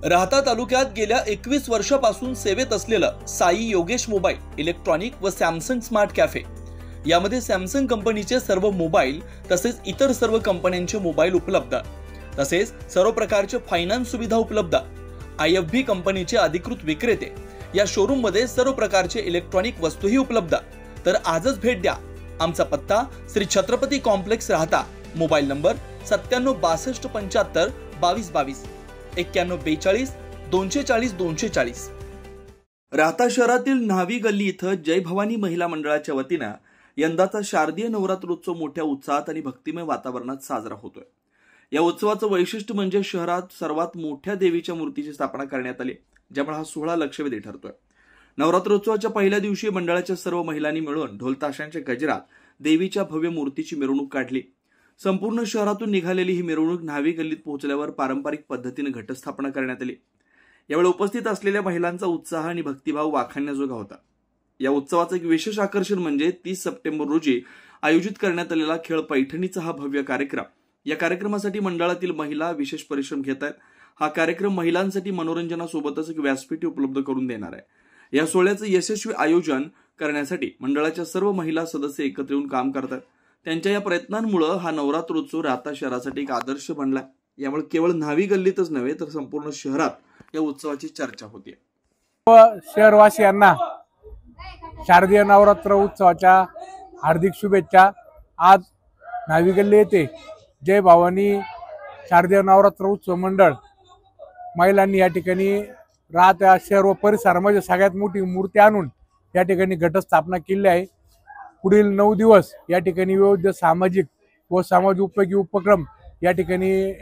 राहता तालुक्यात गेल्या 21 वर्षापासून सेवेत असलेलं साई योगेश मोबाईल इलेक्ट्रॉनिक व सॅमसंग स्मार्ट कॅफे यामध्ये सॅमसंग कंपनीचे सर्व मोबाईल तसेच इतर सर्व कंपन्यांचे मोबाईल उपलब्ध, तसेच सर्व प्रकारचे फायनान्स सुविधा उपलब्ध। IFB कंपनीचे अधिकृत विक्रेते या शोरूम मध्ये सर्व प्रकारचे इलेक्ट्रॉनिक वस्तूही उपलब्ध। तर आजच भेट द्या। आमचा पत्ता श्री छत्रपती कॉम्प्लेक्स राहता, मोबाईल नंबर 9762752222 9142 240 240। राहता शहरातील न्हावी गल्ली इथं जय भवानी महिला मंडळाच्या वतीने यंदाचा शारदीय नवरात्रोत्सव मोठ्या उत्साहात आणि भक्तिमय वातावरणात साजरा होतोय। या उत्सवाचं वैशिष्ट्य म्हणजे शहरात सर्वात मोठ्या देवीच्या मूर्तीची स्थापना करण्यात आली, ज्यामुळे हा सोहळा लक्षवेधी ठरतोय। नवरात्रोत्सवाच्या पहिल्या दिवशी मंडळाच्या सर्व महिलांनी मिळून ढोल ताशांच्या गजरात देवीच्या भव्य मूर्तीची मिरवणूक काढली। संपूर्ण शहरातून निघालेली ही मिरवणूक न्हावी गल्लीत पोहोचल्यावर पारंपरिक पद्धतीने घटस्थापना करण्यात आली। यावेळी उपस्थित असलेल्या महिलांचा उत्साह आणि भक्तिभाव वाखाणण्याजोगा होता। या उत्सवाचं एक विशेष आकर्षण म्हणजे 30 सप्टेंबर रोजी आयोजित करण्यात आलेला खेळ पैठणीचा हा भव्य कार्यक्रम। या कार्यक्रमासाठी मंडळातील महिला विशेष परिश्रम घेत आहेत। हा कार्यक्रम महिलांसाठी मनोरंजनासोबतच एक व्यासपीठ उपलब्ध करून देणार आहे। या सोहळ्याचं यशस्वी आयोजन करण्यासाठी मंडळाच्या सर्व महिला सदस्य एकत्र येऊन काम करतात। त्यांच्या या प्रयत्नांमुळे हा नवरात्रोत्सव राहता शहरासाठी एक आदर्श बनला। यामुळे केवळ न्हावी गल्लीतच नव्हे तर संपूर्ण शहरात या उत्सवाची चर्चा होते। शहरवासियांना शारदीय नवरात्र उत्सवाच्या हार्दिक शुभेच्छा। आज न्हावी गल्ली येथे जय भवानी शारदीय नवरात्र उत्सव मंडळ महिलांनी या ठिकाणी राहत्या शहर व परिसरामध्ये सगळ्यात मोठी मूर्ती आणून या ठिकाणी घटस्थापना केली आहे। पुढील 9 दिवस या ठिकाणी विविध सामाजिक व समाज उपयोगी उपक्रम या ठिकाणी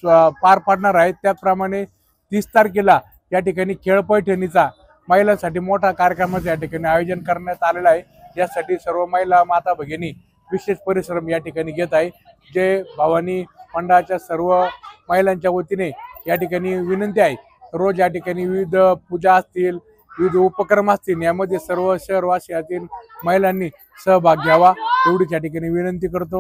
पार पाडणार आहेत। त्याप्रमाणे 30 तारखेला या ठिकाणी खेळ पैठणीचा महिलांसाठी मोठा कार्यक्रमाचे या ठिकाणी आयोजन करण्यात आलेला आहे। यासाठी सर्व महिला माता भगिनी विशेष परिश्रम या ठिकाणी घेत आहे। जय भवानी मंडळाच्या सर्व महिलांच्या वतीने या ठिकाणी विनंती आहे, रोज या ठिकाणी विविध पूजा असतील, विविध उपक्रम असतील, यामध्ये सर्व शहरवासियातील महिलांनी सहभाग घ्यावा एवढीच या ठिकाणी विनंती करतो।